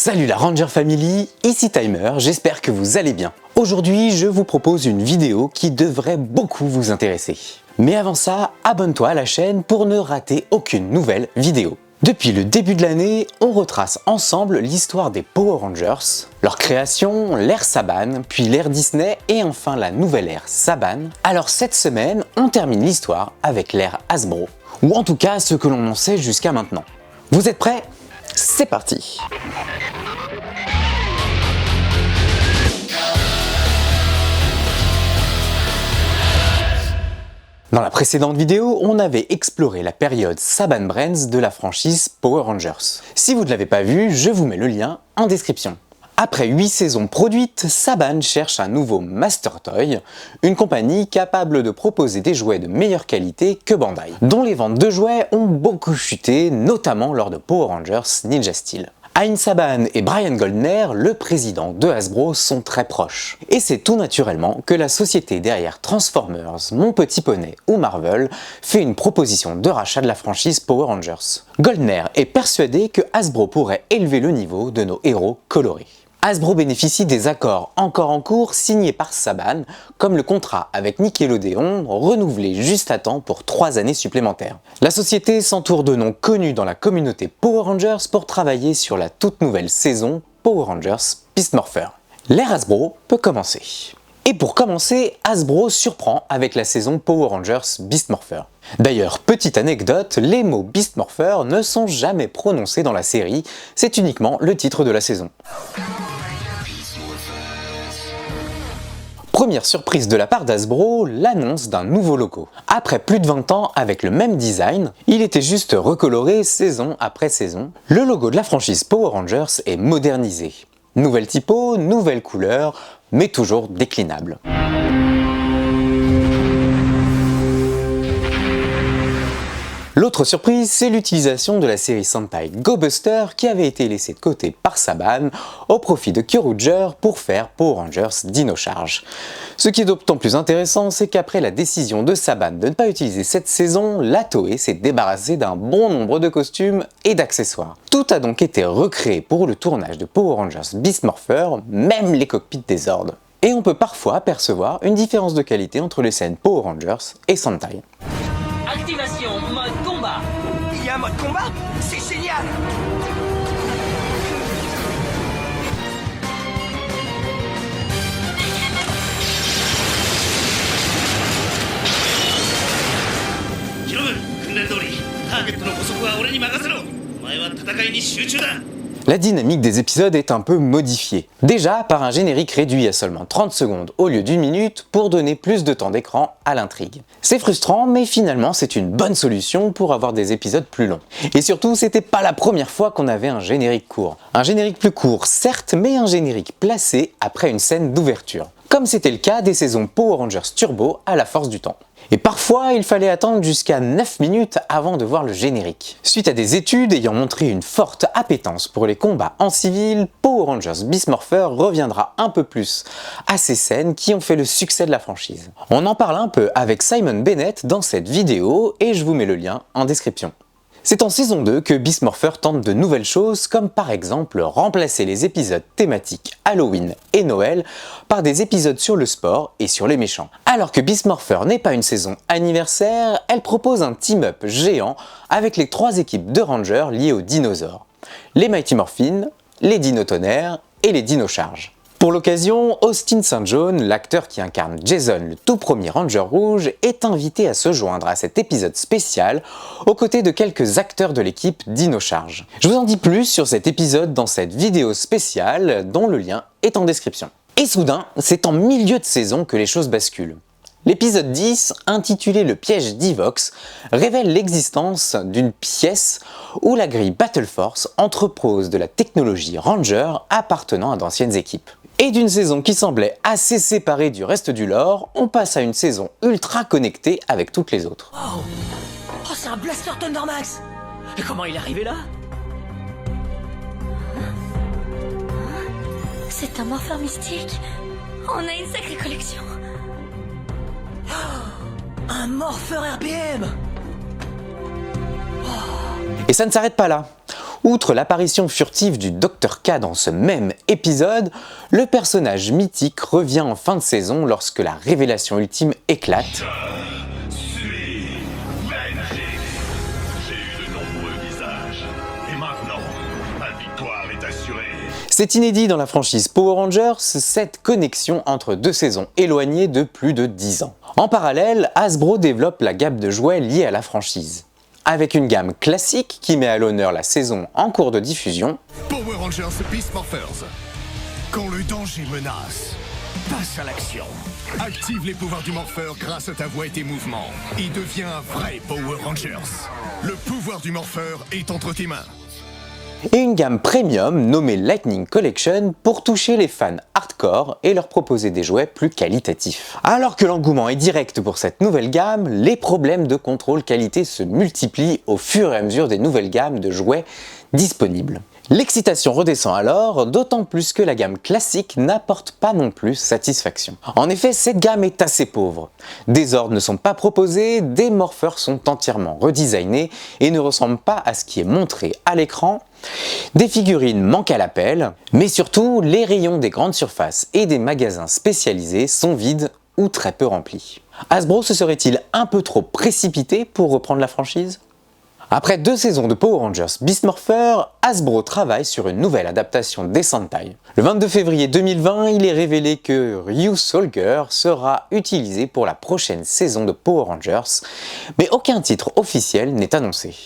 Salut la Ranger Family, ici Timer, j'espère que vous allez bien. Aujourd'hui, je vous propose une vidéo qui devrait beaucoup vous intéresser. Mais avant ça, abonne-toi à la chaîne pour ne rater aucune nouvelle vidéo. Depuis le début de l'année, on retrace ensemble l'histoire des Power Rangers, leur création, l'ère Saban, puis l'ère Disney et enfin la nouvelle ère Saban. Alors cette semaine, on termine l'histoire avec l'ère Hasbro, ou en tout cas ce que l'on en sait jusqu'à maintenant. Vous êtes prêts ? C'est parti! Dans la précédente vidéo, on avait exploré la période Saban Brands de la franchise Power Rangers. Si vous ne l'avez pas vu, je vous mets le lien en description. Après 8 saisons produites, Saban cherche un nouveau Master Toy, une compagnie capable de proposer des jouets de meilleure qualité que Bandai, dont les ventes de jouets ont beaucoup chuté, notamment lors de Power Rangers Ninja Steel. Hein Saban et Brian Goldner, le président de Hasbro, sont très proches. Et c'est tout naturellement que la société derrière Transformers, Mon Petit Poney ou Marvel fait une proposition de rachat de la franchise Power Rangers. Goldner est persuadé que Hasbro pourrait élever le niveau de nos héros colorés. Hasbro bénéficie des accords encore en cours signés par Saban, comme le contrat avec Nickelodeon, renouvelé juste à temps pour 3 années supplémentaires. La société s'entoure de noms connus dans la communauté Power Rangers pour travailler sur la toute nouvelle saison Power Rangers Beast Morpher. L'ère Hasbro peut commencer. Et pour commencer, Hasbro surprend avec la saison Power Rangers Beast Morpher. D'ailleurs, petite anecdote, les mots Beast Morpher ne sont jamais prononcés dans la série, c'est uniquement le titre de la saison. Première surprise de la part d'Hasbro, l'annonce d'un nouveau logo. Après plus de 20 ans avec le même design, il était juste recoloré saison après saison. Le logo de la franchise Power Rangers est modernisé. Nouvelle typo, nouvelle couleur, mais toujours déclinable. L'autre surprise, c'est l'utilisation de la série Sentai Go Buster qui avait été laissée de côté par Saban au profit de Kyoryuger pour faire Power Rangers Dino Charge. Ce qui est d'autant plus intéressant, c'est qu'après la décision de Saban de ne pas utiliser cette saison, la Toei s'est débarrassée d'un bon nombre de costumes et d'accessoires. Tout a donc été recréé pour le tournage de Power Rangers Beast Morpher, même les cockpits des Zords. Et on peut parfois apercevoir une différence de qualité entre les scènes Power Rangers et Sentai. Activation mode combat. Il y a un mode combat? C'est génial! La dynamique des épisodes est un peu modifiée. Déjà par un générique réduit à seulement 30 secondes au lieu d'1 minute pour donner plus de temps d'écran à l'intrigue. C'est frustrant, mais finalement c'est une bonne solution pour avoir des épisodes plus longs. Et surtout, c'était pas la première fois qu'on avait un générique court. Un générique plus court certes, mais un générique placé après une scène d'ouverture. Comme c'était le cas des saisons Power Rangers Turbo à la force du temps. Et parfois, il fallait attendre jusqu'à 9 minutes avant de voir le générique. Suite à des études ayant montré une forte appétence pour les combats en civil, Power Rangers Beast Morpher reviendra un peu plus à ces scènes qui ont fait le succès de la franchise. On en parle un peu avec Simon Bennett dans cette vidéo et je vous mets le lien en description. C'est en saison 2 que Beast Morpher tente de nouvelles choses, comme par exemple remplacer les épisodes thématiques Halloween et Noël par des épisodes sur le sport et sur les méchants. Alors que Beast Morpher n'est pas une saison anniversaire, elle propose un team-up géant avec les 3 équipes de Rangers liées aux dinosaures. Les Mighty Morphin, les Dino Tonnerre et les Dino Charge. Pour l'occasion, Austin St. John, l'acteur qui incarne Jason, le tout premier Ranger rouge, est invité à se joindre à cet épisode spécial aux côtés de quelques acteurs de l'équipe Dino Charge. Je vous en dis plus sur cet épisode dans cette vidéo spéciale dont le lien est en description. Et soudain, c'est en milieu de saison que les choses basculent. L'épisode 10, intitulé Le piège d'Evox, révèle l'existence d'une pièce où la grille Battle Force entrepose de la technologie Ranger appartenant à d'anciennes équipes. Et d'une saison qui semblait assez séparée du reste du lore, on passe à une saison ultra connectée avec toutes les autres. Oh, oh c'est un Blaster Thundermax. Et comment il est arrivé là? C'est un morpheur mystique. On a une sacrée collection. Un morpheur RPM. Et ça ne s'arrête pas là. Outre l'apparition furtive du Dr K dans ce même épisode, le personnage mythique revient en fin de saison lorsque la révélation ultime éclate. C'est inédit dans la franchise Power Rangers, cette connexion entre deux saisons éloignées de plus de 10 ans. En parallèle, Hasbro développe la gamme de jouets liée à la franchise. Avec une gamme classique qui met à l'honneur la saison en cours de diffusion. Power Rangers Beast Morphers. Quand le danger menace, passe à l'action. Active les pouvoirs du Morpheur grâce à ta voix et tes mouvements. Et deviens un vrai Power Rangers. Le pouvoir du Morpheur est entre tes mains. Et une gamme premium nommée Lightning Collection pour toucher les fans hardcore et leur proposer des jouets plus qualitatifs. Alors que l'engouement est direct pour cette nouvelle gamme, les problèmes de contrôle qualité se multiplient au fur et à mesure des nouvelles gammes de jouets disponibles. L'excitation redescend alors, d'autant plus que la gamme classique n'apporte pas non plus satisfaction. En effet, cette gamme est assez pauvre. Des ordres ne sont pas proposés, des morpheurs sont entièrement redesignés et ne ressemblent pas à ce qui est montré à l'écran. Des figurines manquent à l'appel, mais surtout, les rayons des grandes surfaces et des magasins spécialisés sont vides ou très peu remplis. Hasbro se serait-il un peu trop précipité pour reprendre la franchise ? Après 2 saisons de Power Rangers Beast Morpher, Hasbro travaille sur une nouvelle adaptation des Sentai. Le 22 février 2020, il est révélé que Ryu Soldier sera utilisé pour la prochaine saison de Power Rangers, mais aucun titre officiel n'est annoncé.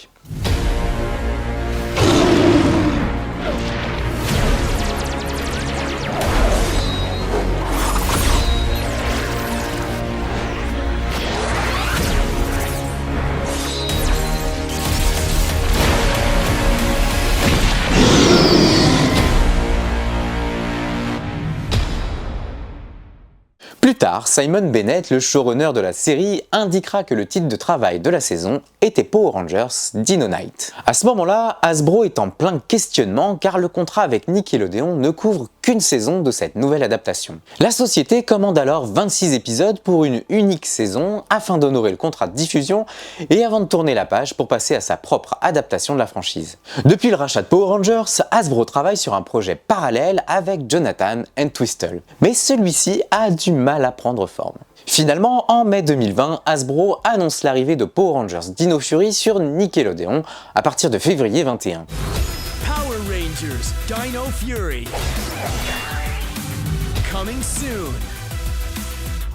Plus tard, Simon Bennett, le showrunner de la série, indiquera que le titre de travail de la saison était Power Rangers Dino Night. À ce moment-là, Hasbro est en plein questionnement car le contrat avec Nickelodeon ne couvre qu'une saison de cette nouvelle adaptation. La société commande alors 26 épisodes pour une unique saison afin d'honorer le contrat de diffusion et avant de tourner la page pour passer à sa propre adaptation de la franchise. Depuis le rachat de Power Rangers, Hasbro travaille sur un projet parallèle avec Jonathan Entwistle, mais celui-ci a du mal à prendre forme. Finalement, en mai 2020, Hasbro annonce l'arrivée de Power Rangers Dino Fury sur Nickelodeon à partir de février 21. Power Rangers Dino Fury. Coming soon.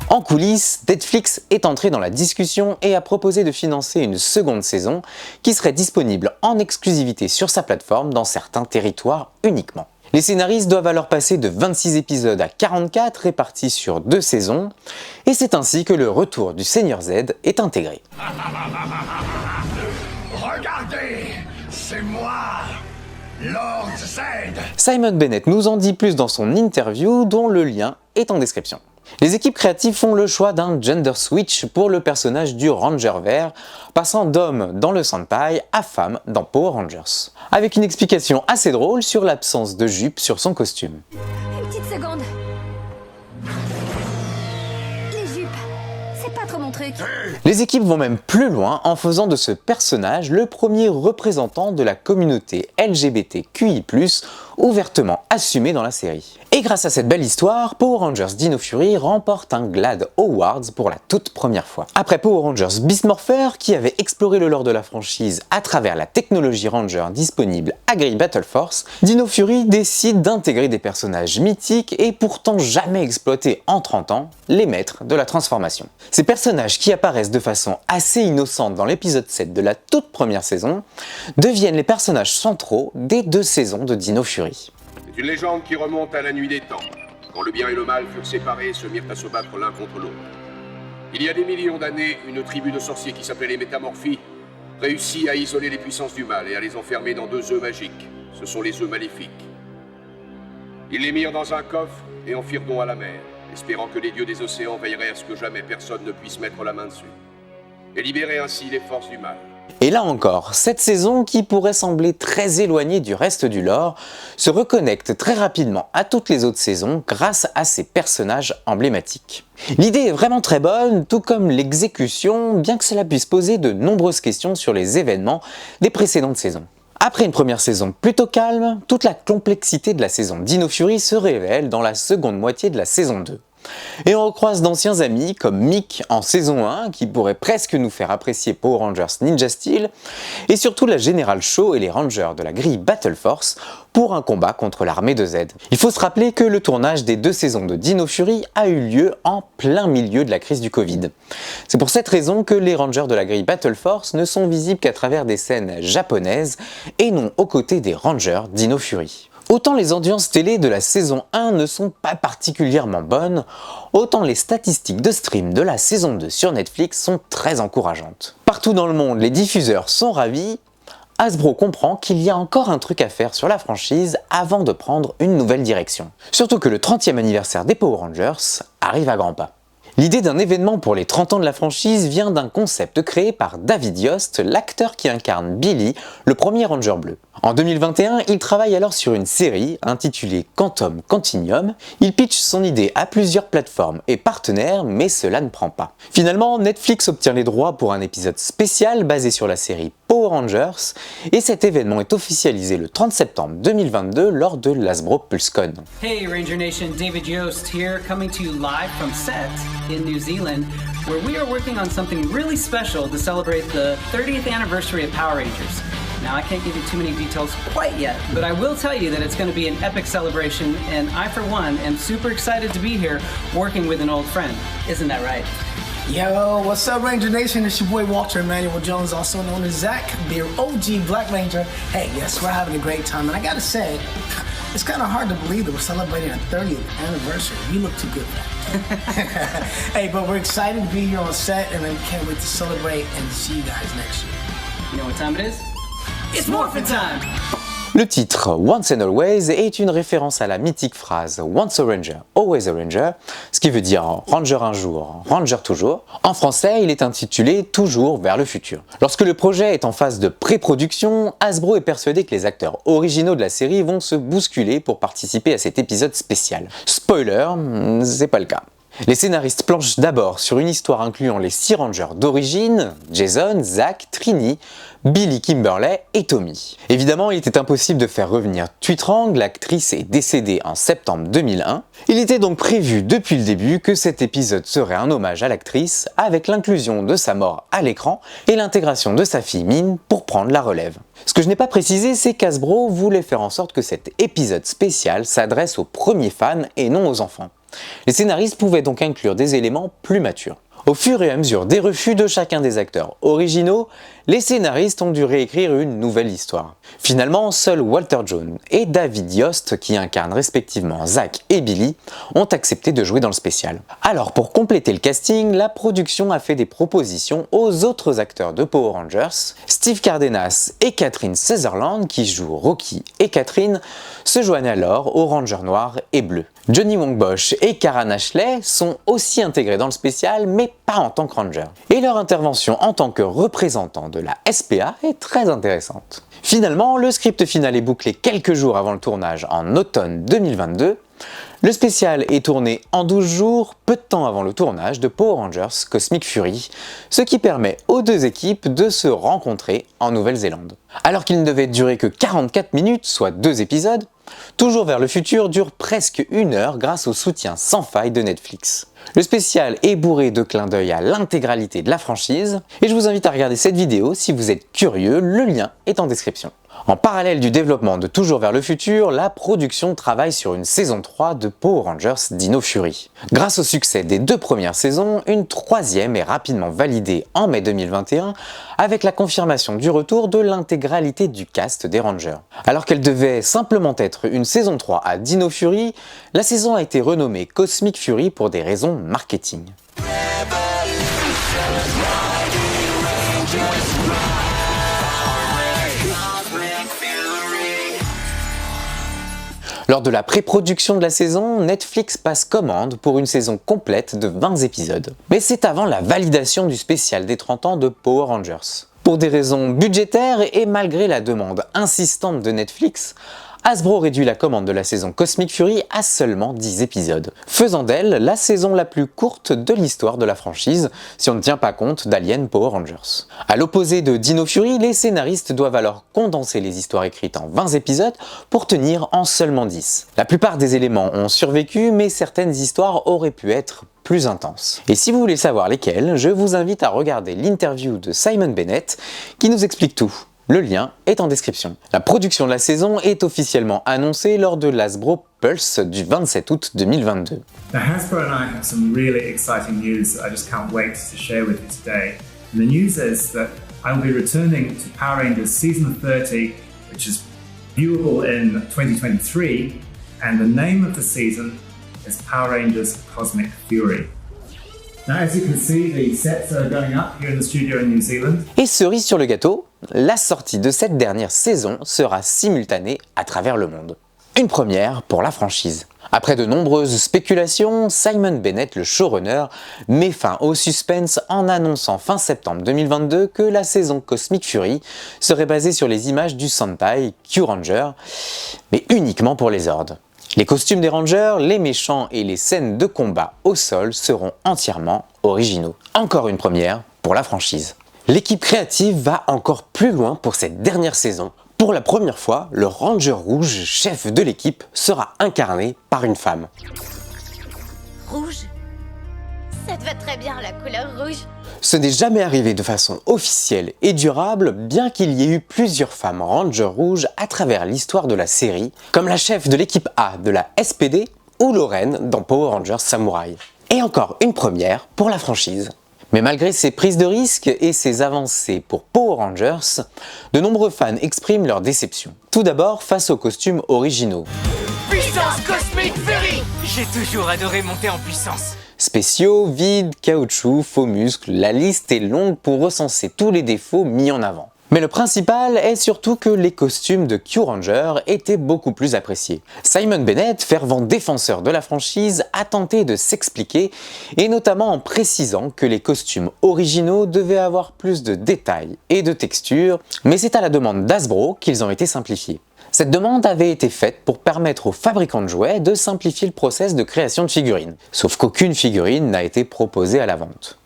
En coulisses, Netflix est entré dans la discussion et a proposé de financer une seconde saison qui serait disponible en exclusivité sur sa plateforme dans certains territoires uniquement. Les scénaristes doivent alors passer de 26 épisodes à 44 répartis sur 2 saisons, et c'est ainsi que le retour du Seigneur Z est intégré. Regardez, c'est moi, Lord Z. Simon Bennett nous en dit plus dans son interview dont le lien est en description. Les équipes créatives font le choix d'un gender switch pour le personnage du Ranger vert, passant d'homme dans le Sentai à femme dans Power Rangers. Avec une explication assez drôle sur l'absence de jupe sur son costume. Une petite seconde. Les jupes, c'est pas trop mon truc. Les équipes vont même plus loin en faisant de ce personnage le premier représentant de la communauté LGBTQI+, ouvertement assumé dans la série. Et grâce à cette belle histoire, Power Rangers Dino Fury remporte un GLAAD Awards pour la toute première fois. Après Power Rangers Beast Morpher, qui avait exploré le lore de la franchise à travers la technologie Ranger disponible à Grey Battle Force, Dino Fury décide d'intégrer des personnages mythiques et pourtant jamais exploités en 30 ans, les maîtres de la transformation. Ces personnages qui apparaissent de façon assez innocente dans l'épisode 7 de la toute première saison, deviennent les personnages centraux des 2 saisons de Dino Fury. C'est une légende qui remonte à la nuit des temps, quand le bien et le mal furent séparés et se mirent à se battre l'un contre l'autre. Il y a des millions d'années, une tribu de sorciers qui s'appelait les Métamorphies réussit à isoler les puissances du mal et à les enfermer dans 2 œufs magiques. Ce sont les œufs maléfiques. Ils les mirent dans un coffre et en firent don à la mer, espérant que les dieux des océans veilleraient à ce que jamais personne ne puisse mettre la main dessus, et libérer ainsi les forces du mal. Et là encore, cette saison, qui pourrait sembler très éloignée du reste du lore, se reconnecte très rapidement à toutes les autres saisons grâce à ses personnages emblématiques. L'idée est vraiment très bonne, tout comme l'exécution, bien que cela puisse poser de nombreuses questions sur les événements des précédentes saisons. Après une première saison plutôt calme, toute la complexité de la saison Dino Fury se révèle dans la seconde moitié de la saison 2. Et on recroise d'anciens amis comme Mick en saison 1 qui pourrait presque nous faire apprécier Power Rangers Ninja Steel, et surtout la Générale Shaw et les Rangers de la grille Battle Force pour un combat contre l'armée de Z. Il faut se rappeler que le tournage des 2 saisons de Dino Fury a eu lieu en plein milieu de la crise du Covid. C'est pour cette raison que les Rangers de la grille Battle Force ne sont visibles qu'à travers des scènes japonaises et non aux côtés des Rangers Dino Fury. Autant les audiences télé de la saison 1 ne sont pas particulièrement bonnes, autant les statistiques de stream de la saison 2 sur Netflix sont très encourageantes. Partout dans le monde, les diffuseurs sont ravis. Hasbro comprend qu'il y a encore un truc à faire sur la franchise avant de prendre une nouvelle direction. Surtout que le 30e anniversaire des Power Rangers arrive à grands pas. L'idée d'un événement pour les 30 ans de la franchise vient d'un concept créé par David Yost, l'acteur qui incarne Billy, le premier Ranger bleu. En 2021, il travaille alors sur une série intitulée Quantum Continuum. Il pitch son idée à plusieurs plateformes et partenaires, mais cela ne prend pas. Finalement, Netflix obtient les droits pour un épisode spécial basé sur la série Power Rangers, et cet événement est officialisé le 30 septembre 2022 lors de l'Hasbro PulseCon. Hey Ranger Nation, David Yost here, coming to you live from set in New Zealand, where we are working on something really special to celebrate the 30th anniversary of Power Rangers. Now, I can't give you too many details quite yet, but I will tell you that it's going to be an epic celebration, and I, for one, am super excited to be here working with an old friend. Isn't that right? Yo, what's up, Ranger Nation? It's your boy Walter Emmanuel Jones, also known as Zach, the OG Black Ranger. Hey, yes, we're having a great time, and I gotta say, it's kind of hard to believe that we're celebrating our 30th anniversary. You look too good for that. Hey, but we're excited to be here on set, and I can't wait to celebrate and see you guys next year. You know what time it is? It's Morphin' Time! Le titre Once and Always est une référence à la mythique phrase Once a Ranger, always a Ranger, ce qui veut dire Ranger un jour, Ranger toujours. En français, il est intitulé Toujours vers le futur. Lorsque le projet est en phase de pré-production, Hasbro est persuadé que les acteurs originaux de la série vont se bousculer pour participer à cet épisode spécial. Spoiler, c'est pas le cas. Les scénaristes planchent d'abord sur une histoire incluant les 6 Rangers d'origine, Jason, Zach, Trini, Billy, Kimberly et Tommy. Évidemment, il était impossible de faire revenir Tuitrang, l'actrice est décédée en septembre 2001. Il était donc prévu depuis le début que cet épisode serait un hommage à l'actrice avec l'inclusion de sa mort à l'écran et l'intégration de sa fille Min pour prendre la relève. Ce que je n'ai pas précisé, c'est qu'Hasbro voulait faire en sorte que cet épisode spécial s'adresse aux premiers fans et non aux enfants. Les scénaristes pouvaient donc inclure des éléments plus matures. Au fur et à mesure des refus de chacun des acteurs originaux, les scénaristes ont dû réécrire une nouvelle histoire. Finalement, seuls Walter Jones et David Yost, qui incarnent respectivement Zach et Billy, ont accepté de jouer dans le spécial. Alors pour compléter le casting, la production a fait des propositions aux autres acteurs de Power Rangers. Steve Cardenas et Catherine Sutherland, qui jouent Rocky et Catherine, se joignent alors aux Rangers noirs et bleus. Johnny Wong Bosch et Karan Ashley sont aussi intégrés dans le spécial, mais pas en tant que Ranger. Et leur intervention en tant que représentant de la SPA est très intéressante. Finalement, le script final est bouclé quelques jours avant le tournage en automne 2022. Le spécial est tourné en 12 jours, peu de temps avant le tournage de Power Rangers Cosmic Fury, ce qui permet aux 2 équipes de se rencontrer en Nouvelle-Zélande. Alors qu'il ne devait durer que 44 minutes, soit 2 épisodes, Toujours vers le futur dure presque 1 heure grâce au soutien sans faille de Netflix. Le spécial est bourré de clins d'œil à l'intégralité de la franchise, et je vous invite à regarder cette vidéo si vous êtes curieux, le lien est en description. En parallèle du développement de Toujours vers le futur, la production travaille sur une saison 3 de Power Rangers Dino Fury. Grâce au succès des 2 premières saisons, une 3e est rapidement validée en mai 2021 avec la confirmation du retour de l'intégralité du cast des Rangers. Alors qu'elle devait simplement être une saison 3 à Dino Fury, la saison a été renommée Cosmic Fury pour des raisons marketing. Lors de la pré-production de la saison, Netflix passe commande pour une saison complète de 20 épisodes. Mais c'est avant la validation du spécial des 30 ans de Power Rangers. Pour des raisons budgétaires et malgré la demande insistante de Netflix, Hasbro réduit la commande de la saison Cosmic Fury à seulement 10 épisodes, faisant d'elle la saison la plus courte de l'histoire de la franchise, si on ne tient pas compte d'Alien Power Rangers. À l'opposé de Dino Fury, les scénaristes doivent alors condenser les histoires écrites en 20 épisodes pour tenir en seulement 10. La plupart des éléments ont survécu, mais certaines histoires auraient pu être plus intenses. Et si vous voulez savoir lesquelles, je vous invite à regarder l'interview de Simon Bennett qui nous explique tout. Le lien est en description. La production de la saison est officiellement annoncée lors de l'Hasbro Pulse du 27 août 2022. Now, Hasbro and I have some really exciting news that I just can't wait to share with you today. And the news is that I will be returning to Power Rangers Season 30, which is viewable in 2023, and the name of the season is Power Rangers Cosmic Fury. Now, as you can see, the sets are going up here in the studio in New Zealand. Et cerise sur le gâteau, la sortie de cette dernière saison sera simultanée à travers le monde. Une première pour la franchise. Après de nombreuses spéculations, Simon Bennett, le showrunner, met fin au suspense en annonçant fin septembre 2022 que la saison Cosmic Fury serait basée sur les images du Sentai Q-Ranger, mais uniquement pour les Zords. Les costumes des Rangers, les méchants et les scènes de combat au sol seront entièrement originaux. Encore une première pour la franchise. L'équipe créative va encore plus loin pour cette dernière saison. Pour la première fois, le Ranger rouge, chef de l'équipe, sera incarné par une femme. Rouge? Ça te va très bien, la couleur rouge. Ce n'est jamais arrivé de façon officielle et durable, bien qu'il y ait eu plusieurs femmes Rangers rouges à travers l'histoire de la série, comme la chef de l'équipe A de la SPD ou Lorraine dans Power Rangers Samurai. Et encore une première pour la franchise. Mais malgré ces prises de risques et ces avancées pour Power Rangers, de nombreux fans expriment leur déception. Tout d'abord face aux costumes originaux. Puissance Cosmic Fury! J'ai toujours adoré monter en puissance. Spéciaux, vides, caoutchouc, faux muscles, la liste est longue pour recenser tous les défauts mis en avant. Mais le principal est surtout que les costumes de Q-Ranger étaient beaucoup plus appréciés. Simon Bennett, fervent défenseur de la franchise, a tenté de s'expliquer, et notamment en précisant que les costumes originaux devaient avoir plus de détails et de textures, mais c'est à la demande d'Hasbro qu'ils ont été simplifiés. Cette demande avait été faite pour permettre aux fabricants de jouets de simplifier le process de création de figurines, sauf qu'aucune figurine n'a été proposée à la vente.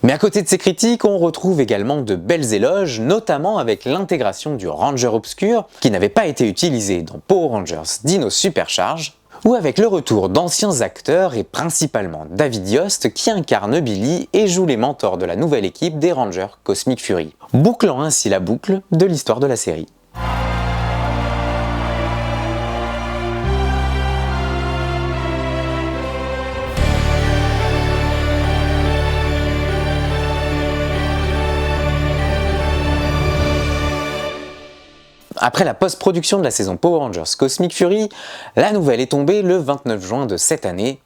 Mais à côté de ces critiques, on retrouve également de belles éloges, notamment avec l'intégration du Ranger Obscur, qui n'avait pas été utilisé dans Power Rangers Dino Supercharge, ou avec le retour d'anciens acteurs et principalement David Yost qui incarne Billy et joue les mentors de la nouvelle équipe des Rangers Cosmic Fury, bouclant ainsi la boucle de l'histoire de la série. Après la post-production de la saison Power Rangers Cosmic Fury, la nouvelle est tombée le 29 juin de cette année.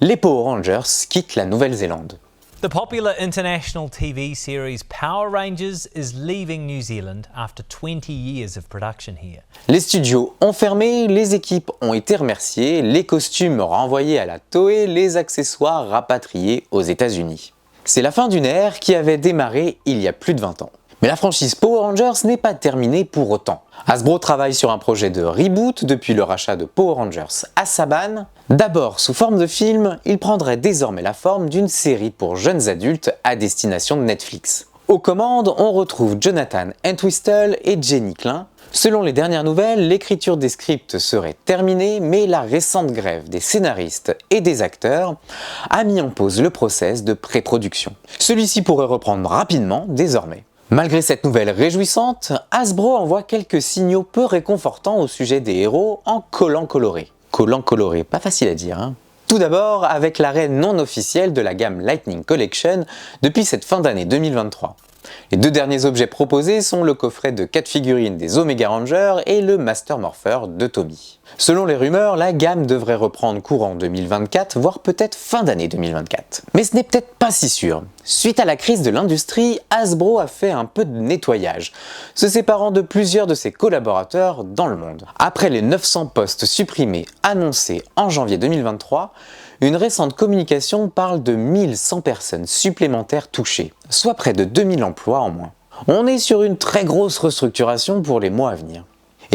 Les Power Rangers quittent la Nouvelle-Zélande. The popular international TV series Power Rangers is leaving New Zealand after 20 years of production here. Les studios ont fermé, les équipes ont été remerciées, les costumes renvoyés à la Toei, les accessoires rapatriés aux États-Unis. C'est la fin d'une ère qui avait démarré il y a plus de 20 ans. Mais la franchise Power Rangers n'est pas terminée pour autant. Hasbro travaille sur un projet de reboot depuis le rachat de Power Rangers à Saban. D'abord sous forme de film, il prendrait désormais la forme d'une série pour jeunes adultes à destination de Netflix. Aux commandes, on retrouve Jonathan Entwistle et Jenny Klein. Selon les dernières nouvelles, l'écriture des scripts serait terminée, mais la récente grève des scénaristes et des acteurs a mis en pause le process de pré-production. Celui-ci pourrait reprendre rapidement désormais. Malgré cette nouvelle réjouissante, Hasbro envoie quelques signaux peu réconfortants au sujet des héros en collants colorés. Collants colorés, pas facile à dire, hein. Tout d'abord avec l'arrêt non officiel de la gamme Lightning Collection depuis cette fin d'année 2023. Les deux derniers objets proposés sont le coffret de 4 figurines des Omega Rangers et le Master Morpher de Tommy. Selon les rumeurs, la gamme devrait reprendre courant 2024, voire peut-être fin d'année 2024. Mais ce n'est peut-être pas si sûr. Suite à la crise de l'industrie, Hasbro a fait un peu de nettoyage, se séparant de plusieurs de ses collaborateurs dans le monde. Après les 900 postes supprimés annoncés en janvier 2023, une récente communication parle de 1100 personnes supplémentaires touchées, soit près de 2000 emplois en moins. On est sur une très grosse restructuration pour les mois à venir.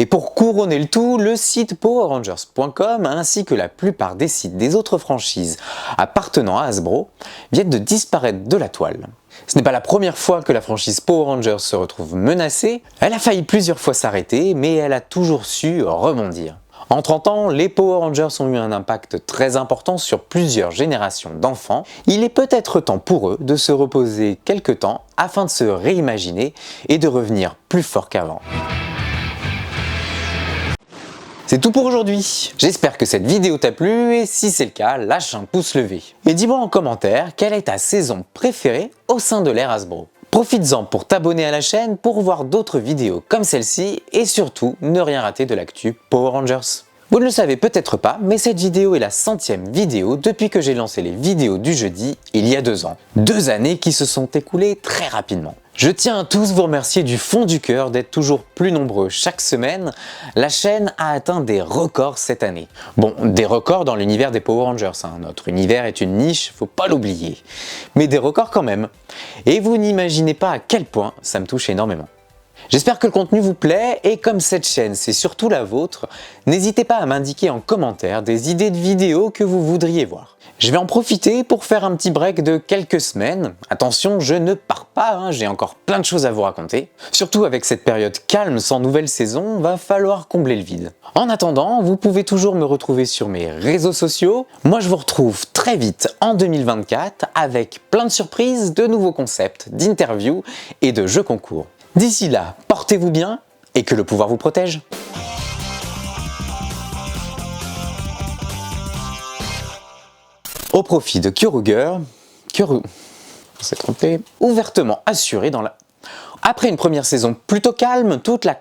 Et pour couronner le tout, le site PowerRangers.com ainsi que la plupart des sites des autres franchises appartenant à Hasbro viennent de disparaître de la toile. Ce n'est pas la première fois que la franchise Power Rangers se retrouve menacée, elle a failli plusieurs fois s'arrêter, mais elle a toujours su rebondir. En 30 ans, les Power Rangers ont eu un impact très important sur plusieurs générations d'enfants. Il est peut-être temps pour eux de se reposer quelque temps afin de se réimaginer et de revenir plus fort qu'avant. C'est tout pour aujourd'hui. J'espère que cette vidéo t'a plu et si c'est le cas, lâche un pouce levé. Et dis-moi en commentaire quelle est ta saison préférée au sein de l'ère Hasbro. Profites-en pour t'abonner à la chaîne pour voir d'autres vidéos comme celle-ci et surtout ne rien rater de l'actu Power Rangers. Vous ne le savez peut-être pas, mais cette vidéo est la 100e vidéo depuis que j'ai lancé les vidéos du jeudi il y a 2 ans. 2 années qui se sont écoulées très rapidement. Je tiens à tous vous remercier du fond du cœur d'être toujours plus nombreux chaque semaine. La chaîne a atteint des records cette année. Bon, des records dans l'univers des Power Rangers, hein. Notre univers est une niche, faut pas l'oublier. Mais des records quand même. Et vous n'imaginez pas à quel point ça me touche énormément. J'espère que le contenu vous plaît et comme cette chaîne c'est surtout la vôtre, n'hésitez pas à m'indiquer en commentaire des idées de vidéos que vous voudriez voir. Je vais en profiter pour faire un petit break de quelques semaines. Attention, je ne pars pas, hein, j'ai encore plein de choses à vous raconter. Surtout avec cette période calme sans nouvelle saison, va falloir combler le vide. En attendant, vous pouvez toujours me retrouver sur mes réseaux sociaux. Moi je vous retrouve très vite en 2024 avec plein de surprises, de nouveaux concepts, d'interviews et de jeux concours. D'ici là, portez-vous bien et que le pouvoir vous protège. Au profit de Kyoruger, on s'est trompé, ouvertement assuré dans la... Après une première saison plutôt calme, toute la